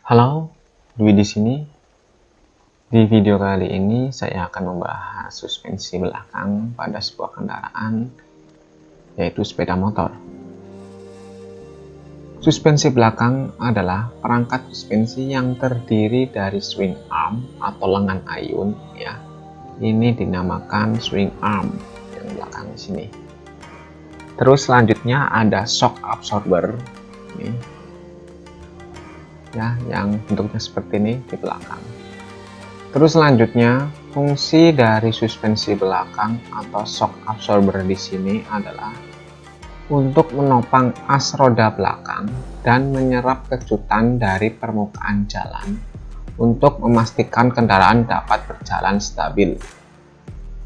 Halo, Dwi di sini. Di video kali ini saya akan membahas suspensi belakang pada sebuah kendaraan, yaitu sepeda motor. Suspensi belakang adalah perangkat suspensi yang terdiri dari swing arm atau lengan ayun, ya. Ini dinamakan swing arm yang belakang di sini. Terus selanjutnya ada shock absorber, ini, ya, yang bentuknya seperti ini di belakang. Terus selanjutnya, fungsi dari suspensi belakang atau shock absorber di sini adalah untuk menopang as roda belakang dan menyerap kejutan dari permukaan jalan untuk memastikan kendaraan dapat berjalan stabil.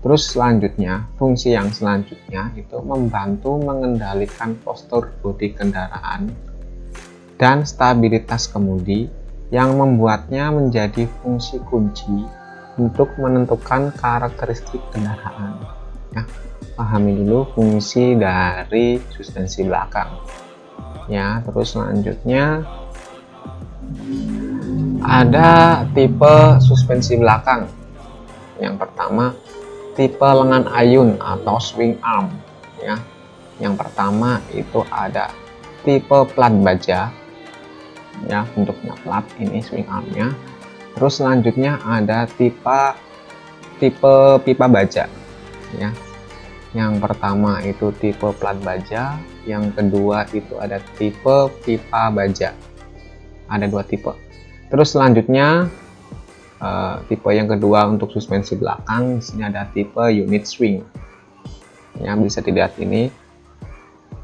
Terus selanjutnya, fungsi yang selanjutnya itu membantu mengendalikan postur bodi kendaraan dan stabilitas kemudi, yang membuatnya menjadi fungsi kunci untuk menentukan karakteristik kendaraan. Ya, pahami dulu fungsi dari suspensi belakang. Ya, terus selanjutnya ada tipe suspensi belakang. Yang pertama, tipe lengan ayun atau swing arm. Ya, yang pertama itu ada tipe plat baja. Ya, bentuknya plat, ini swing armnya. Terus selanjutnya ada tipe pipa baja, ya. Yang pertama itu tipe plat baja, yang kedua itu ada tipe pipa baja. Ada dua tipe. Terus selanjutnya tipe yang kedua untuk suspensi belakang, di sini ada tipe unit swing. Ya, bisa dilihat ini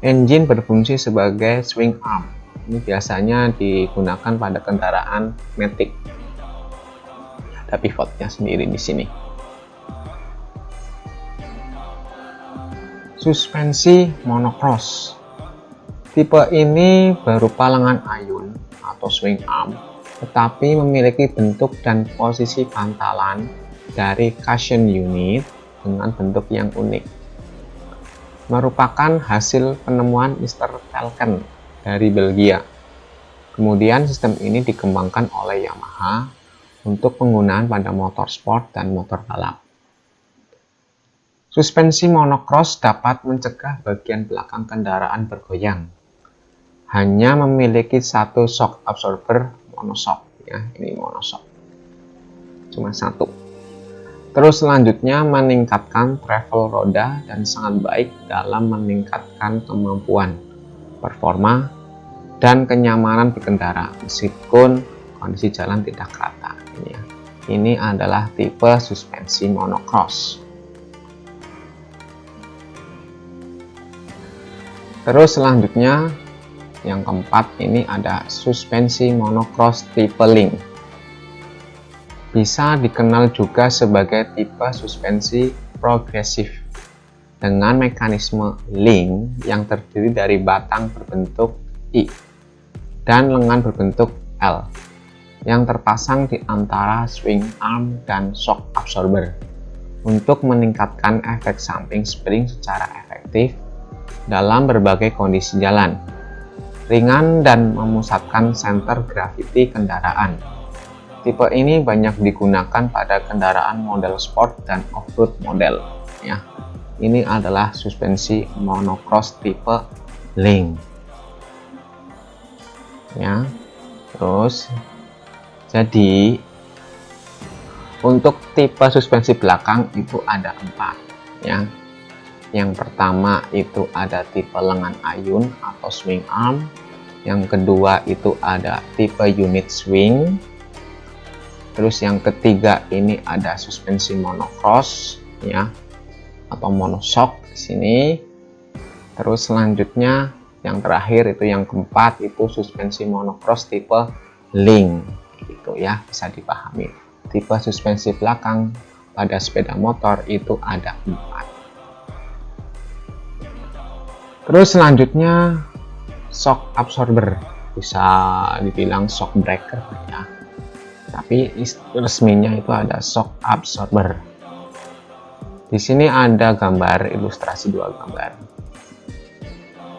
engine berfungsi sebagai swing arm. Ini biasanya digunakan pada kendaraan matic. Ada pivotnya sendiri di sini. Suspensi monocross. Tipe ini berupa lengan ayun atau swing arm, tetapi memiliki bentuk dan posisi pantalan dari cushion unit dengan bentuk yang unik. Merupakan hasil penemuan Mr. Falken dari Belgia. Kemudian sistem ini dikembangkan oleh Yamaha untuk penggunaan pada motor sport dan motor balap. Suspensi monocross dapat mencegah bagian belakang kendaraan bergoyang. Hanya memiliki satu shock absorber monoshock, ya, ini monoshock. Cuma satu. Terus selanjutnya meningkatkan travel roda dan sangat baik dalam meningkatkan kemampuan, performa, dan kenyamanan berkendara meskipun kondisi jalan tidak rata. Ini adalah tipe suspensi monocross. Terus selanjutnya yang keempat ini ada suspensi monocross tipe link. Bisa dikenal juga sebagai tipe suspensi progresif dengan mekanisme link yang terdiri dari batang berbentuk I dan lengan berbentuk L yang terpasang di antara swing arm dan shock absorber untuk meningkatkan efek samping spring secara efektif dalam berbagai kondisi jalan, ringan, dan memusatkan center gravity kendaraan. Tipe ini banyak digunakan pada kendaraan model sport dan off-road model. Ya, ini adalah suspensi monocross tipe link. Ya, terus jadi untuk tipe suspensi belakang itu ada 4, ya. Yang pertama itu ada tipe lengan ayun atau swing arm. Yang kedua itu ada tipe unit swing. Terus yang ketiga ini ada suspensi monocross, ya, atau monoshock di sini. Terus selanjutnya yang terakhir itu yang keempat itu suspensi monocross tipe link, gitu ya, bisa dipahami. Tipe suspensi belakang pada sepeda motor itu ada 4. Terus selanjutnya shock absorber, bisa dibilang shock breaker, ya. Tapi resminya itu ada shock absorber. Di sini ada gambar ilustrasi 2 gambar.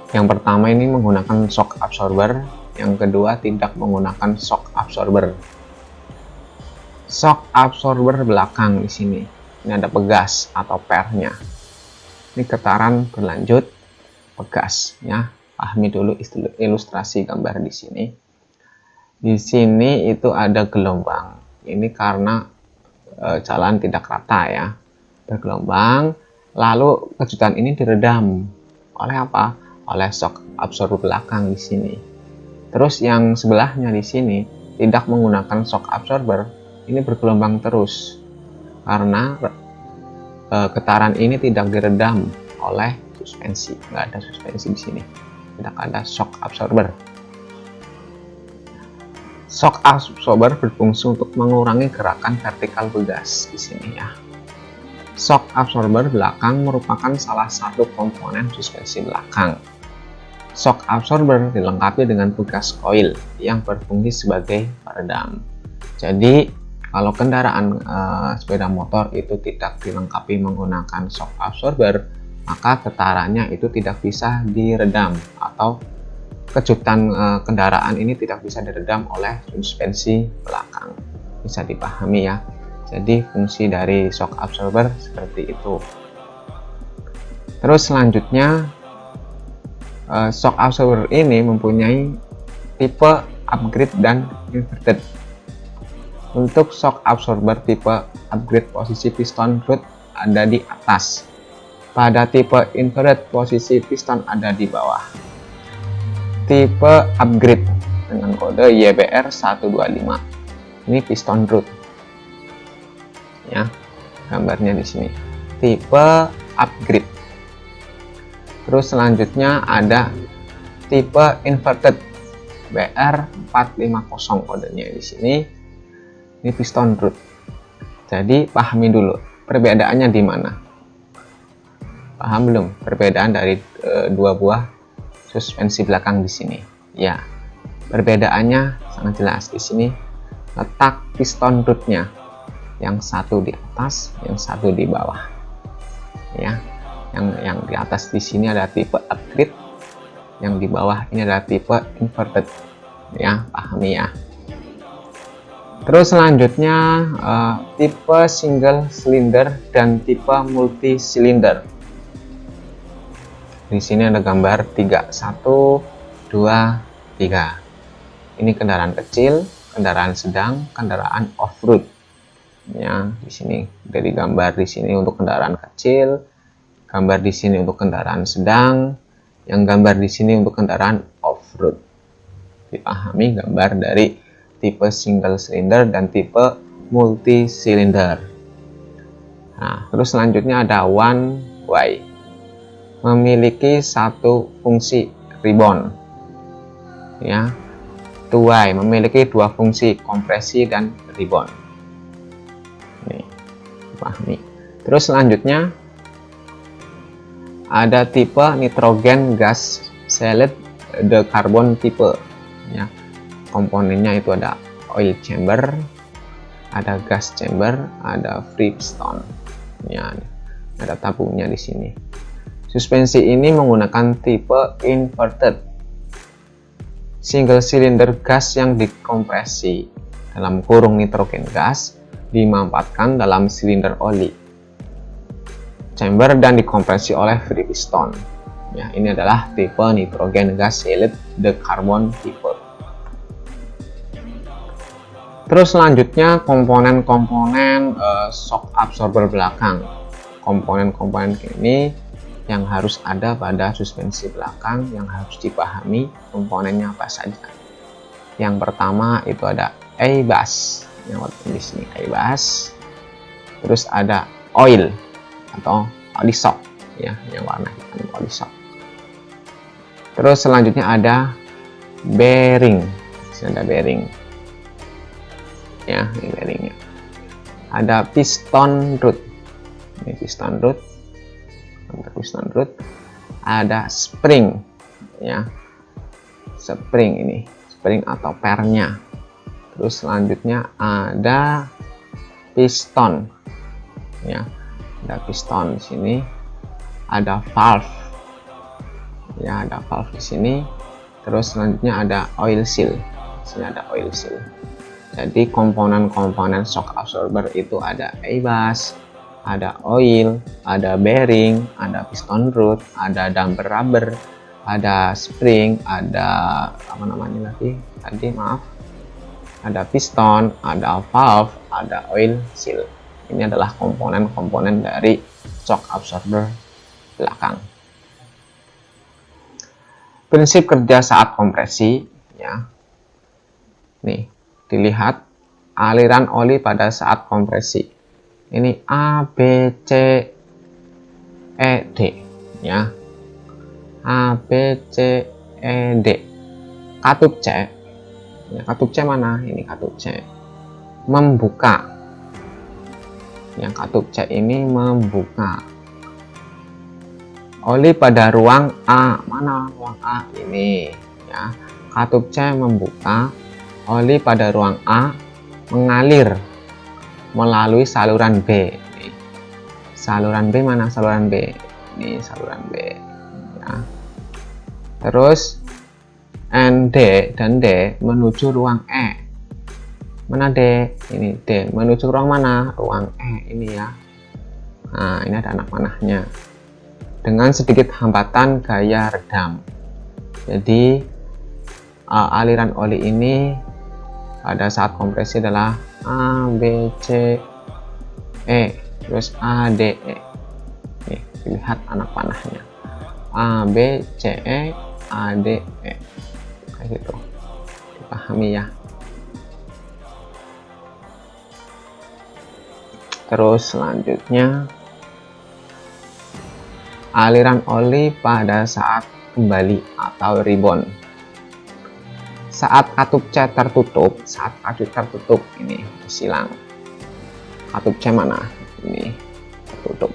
Yang pertama ini menggunakan shock absorber, Yang kedua, tidak menggunakan shock absorber. Shock absorber belakang di sini. Ini ada pegas atau pernya. Ini getaran berlanjut pegas ya. Pahami dulu ilustrasi gambar di sini. Di sini itu ada gelombang. Ini karena jalan tidak rata ya. Bergelombang, lalu kejutan ini diredam oleh apa? Oleh shock absorber belakang di sini. Terus yang sebelahnya di sini tidak menggunakan shock absorber, ini bergelombang terus karena getaran ini tidak diredam oleh suspensi. Nggak ada suspensi di sini, tidak ada shock absorber. Shock absorber berfungsi untuk mengurangi gerakan vertikal pegas di sini ya. Shock absorber belakang merupakan salah satu komponen suspensi belakang. Shock absorber dilengkapi dengan pegas coil yang berfungsi sebagai peredam. Jadi kalau kendaraan sepeda motor itu tidak dilengkapi menggunakan shock absorber, maka getarannya itu tidak bisa diredam atau kejutan kendaraan ini tidak bisa diredam oleh suspensi belakang. Bisa dipahami ya. Jadi fungsi dari shock absorber seperti itu. Terus selanjutnya shock absorber ini mempunyai tipe upgrade dan inverted. Untuk shock absorber tipe upgrade posisi piston rod ada di atas. Pada tipe inverted posisi piston ada di bawah. Tipe upgrade dengan kode YBR 125. Ini piston rod. Ya, gambarnya di sini. Tipe upgrade. Terus selanjutnya ada tipe inverted BR450 kodenya di sini. Ini piston rod. Jadi pahami dulu perbedaannya di mana. Paham belum perbedaan dari dua buah suspensi belakang di sini? Ya, perbedaannya sangat jelas di sini. Letak piston rodnya, yang satu di atas, yang satu di bawah. Ya, yang di atas di sini ada tipe upgrade, yang di bawah ini adalah tipe inverted. Ya, pahami ya. Terus selanjutnya tipe single cylinder dan tipe multi cylinder. Di sini ada gambar 3, 1, 2, 3. Ini kendaraan kecil, kendaraan sedang, kendaraan off-road. Ya, di sini dari gambar di sini untuk kendaraan kecil, gambar di sini untuk kendaraan sedang, yang gambar di sini untuk kendaraan off-road. Dipahami gambar dari tipe single cylinder dan tipe multi cylinder. Nah, terus selanjutnya ada one way. Memiliki satu fungsi rebound. Ya. Two way memiliki dua fungsi kompresi dan rebound. Nih, pahami. Terus selanjutnya ada tipe nitrogen gas sealed the carbon tipe. Ya. Komponennya itu ada oil chamber, ada gas chamber, ada free piston. Ya, ada tabungnya di sini. Suspensi ini menggunakan tipe inverted. Single cylinder gas yang dikompresi dalam kurung nitrogen gas dimampatkan dalam silinder oli chamber dan dikompresi oleh free piston. Ya, ini adalah tipe nitrogen gas sealed the carbon tipe. Terus selanjutnya komponen-komponen shock absorber belakang. Komponen-komponen ini yang harus ada pada suspensi belakang yang harus dipahami komponennya apa saja. Yang pertama itu ada A-bus, yang di sini A-bus. Terus ada oil atau oli shock, ya, yang warna hitam oli shock. Terus selanjutnya ada bearing, di sini ada bearing. Ya, ini bearingnya. Ada piston rod, ini piston rod, ada spring, ya, spring ini, spring atau pernya. Terus selanjutnya ada piston, ya, ada piston di sini, ada valve, ya, ada valve di sini, Terus selanjutnya ada oil seal. Di sini ada oil seal. Jadi komponen-komponen shock absorber itu ada A-bus, ada oil, ada bearing, ada piston rod, ada damper rubber, ada spring, ada apa namanya lagi tadi, maaf, ada piston, ada valve, ada oil seal. Ini adalah komponen-komponen dari shock absorber belakang. Prinsip kerja saat kompresi, ya. Nih, dilihat aliran oli pada saat kompresi. Ini A, B, C, E, D, ya. A, B, C, E, D. Katup C, ya, katup C mana? Ini katup C. Membuka. Yang katup C ini membuka. Oli pada ruang A, mana ruang A? Ini, ya. Katup C membuka. Oli pada ruang A mengalir melalui saluran B. Nih. Saluran B mana? Saluran B. Ini saluran B. Ya. Terus ND dan D menuju ruang E. Mana D? Ini D. Menuju ruang mana? Ruang E ini, ya. Nah, ini ada anak panahnya. Dengan sedikit hambatan gaya redam. Jadi aliran oli ini pada saat kompresi adalah A, B, C, E, terus A, D, E. Nih, lihat anak panahnya. A, B, C, E, A, D, E. Kayak gitu. Dipahami, ya. Terus selanjutnya aliran oli pada saat kembali atau rebound. Saat katup C tertutup, ini silang. Katup C mana? Ini tertutup.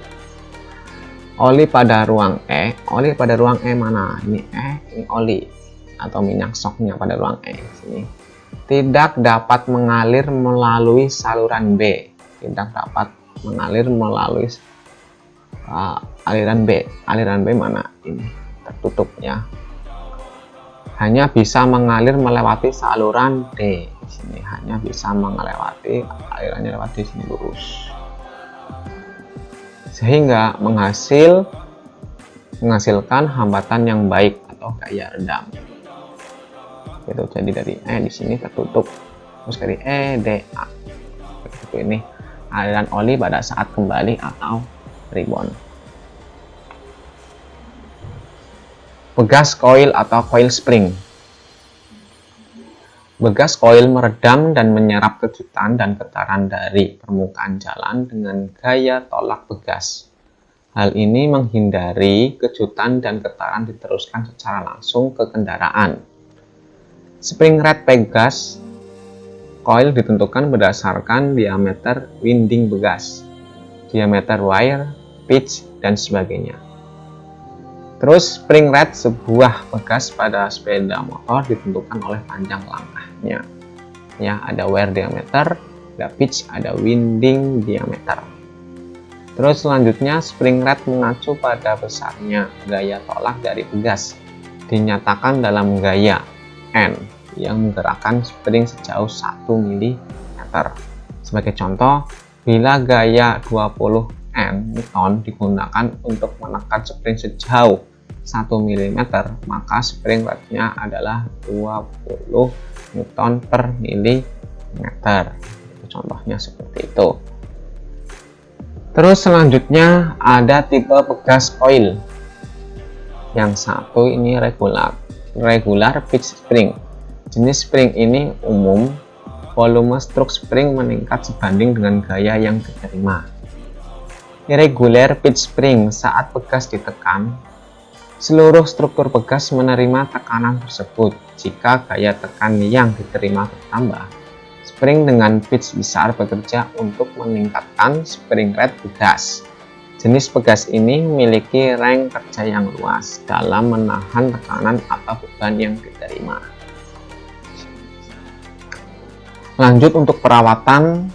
Oli pada ruang E, mana? Ini E, ini oli atau minyak shocknya pada ruang E. Sini. Tidak dapat mengalir melalui saluran B. Tidak dapat mengalir melalui aliran B. Aliran B mana? Ini tertutup, ya. Hanya bisa mengalir melewati saluran D. Di sini hanya bisa melewati alirannya lewat di sini lurus. Sehingga menghasilkan hambatan yang baik atau gaya redam. Gitu. Jadi dari E di sini tertutup. Terus dari E, D, A. Begitu. Ini aliran oli pada saat kembali atau rebound. Begas koil atau coil spring. Begas koil meredam dan menyerap kejutan dan getaran dari permukaan jalan dengan gaya tolak begas. Hal ini menghindari kejutan dan getaran diteruskan secara langsung ke kendaraan. Spring rate Pegas coil ditentukan berdasarkan diameter winding begas, diameter wire, pitch, dan sebagainya. Terus spring rate sebuah begas pada sepeda motor ditentukan oleh panjang langkahnya. Ya, ada wire diameter, ada pitch, ada winding diameter. Terus selanjutnya spring rate mengacu pada besarnya gaya tolak dari begas, dinyatakan dalam gaya N yang menggerakkan spring sejauh 1 mm. Sebagai contoh, bila gaya 20 Newton digunakan untuk menekan spring sejauh 1 mm, maka spring rate-nya adalah 20 Newton per milimeter. Contohnya seperti itu. Terus selanjutnya ada tipe begas coil. Yang satu ini regular pitch spring. Jenis spring ini umum, volume stroke spring meningkat sebanding dengan gaya yang diterima. Irregular pitch spring, saat begas ditekan, seluruh struktur begas menerima tekanan tersebut. Jika gaya tekan yang diterima bertambah, spring dengan pitch besar bekerja untuk meningkatkan spring rate begas. Jenis begas ini memiliki range kerja yang luas dalam menahan tekanan atau beban yang diterima. Lanjut untuk perawatan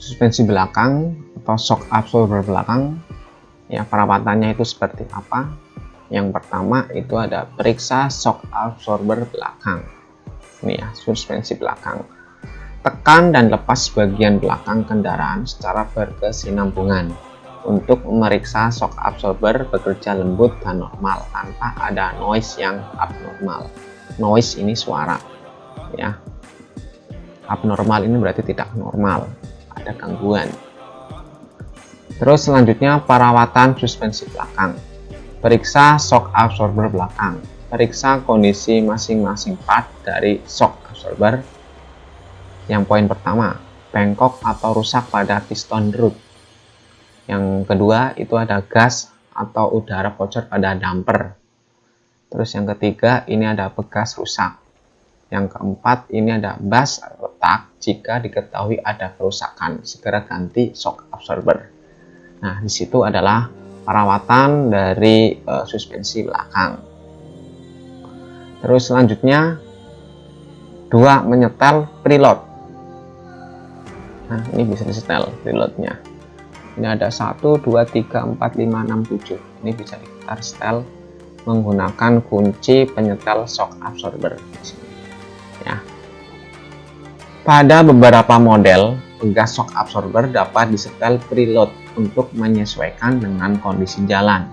suspensi belakang atau shock absorber belakang. Ya, perawatannya itu seperti apa? Yang pertama itu ada periksa shock absorber belakang. Ini ya, suspensi belakang. Tekan dan lepas bagian belakang kendaraan secara berkesinambungan untuk memeriksa shock absorber bekerja lembut dan normal tanpa ada noise yang abnormal. Noise ini suara ya. Abnormal ini berarti tidak normal, ada gangguan. Terus selanjutnya perawatan suspensi belakang. Periksa shock absorber belakang. Periksa kondisi masing-masing part dari shock absorber. Yang poin pertama, bengkok atau rusak pada piston root. Yang kedua itu ada gas atau udara bocor pada damper. Terus yang ketiga ini ada bekas rusak. Yang keempat ini ada bas retak. Jika diketahui ada kerusakan, segera ganti shock absorber. Nah, di situ adalah perawatan dari suspensi belakang. Terus selanjutnya 2. Menyetel preload. Nah, ini bisa disetel preloadnya. Ini ada 1, 2, 3, 4, 5, 6, 7. Ini bisa kita setel menggunakan kunci penyetel shock absorber di sini. Ya. Pada beberapa model, pegas shock absorber dapat disetel preload untuk menyesuaikan dengan kondisi jalan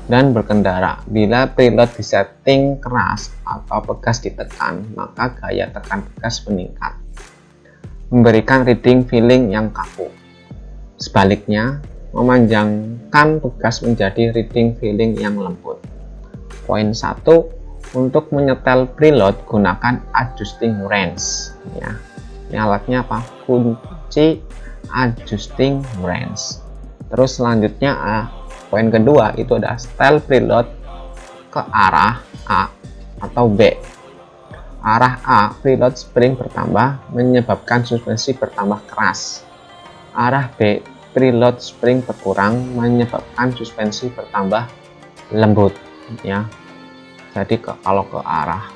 dan berkendara. Bila preload disetting keras atau pegas ditekan, maka gaya tekan pegas meningkat, memberikan reading feeling yang kaku. Sebaliknya, memanjangkan pegas menjadi reading feeling yang lembut. Poin 1, untuk menyetel preload gunakan adjusting wrench ya. Ini alatnya apa? Kunci adjusting wrench. Terus selanjutnya poin kedua itu ada setel preload ke arah A atau B. Arah A, preload spring bertambah menyebabkan suspensi bertambah keras. Arah B, preload spring berkurang menyebabkan suspensi bertambah lembut ya. Jadi kalau ke arah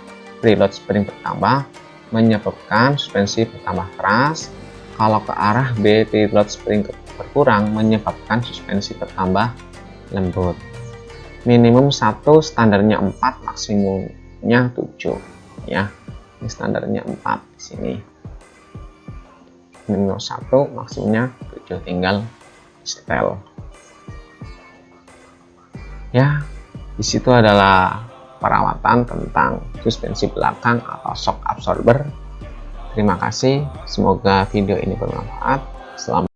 preload spring bertambah menyebabkan suspensi bertambah keras. Kalau ke arah B, preload spring berkurang menyebabkan suspensi bertambah lembut. Minimum 1, standarnya 4, maksimumnya 7 ya. Ini standarnya 4 di sini. Minimum 1, maksimumnya 7, tinggal setel. Ya, di situ adalah perawatan tentang suspensi belakang atau shock absorber. Terima kasih, semoga video ini bermanfaat. Selamat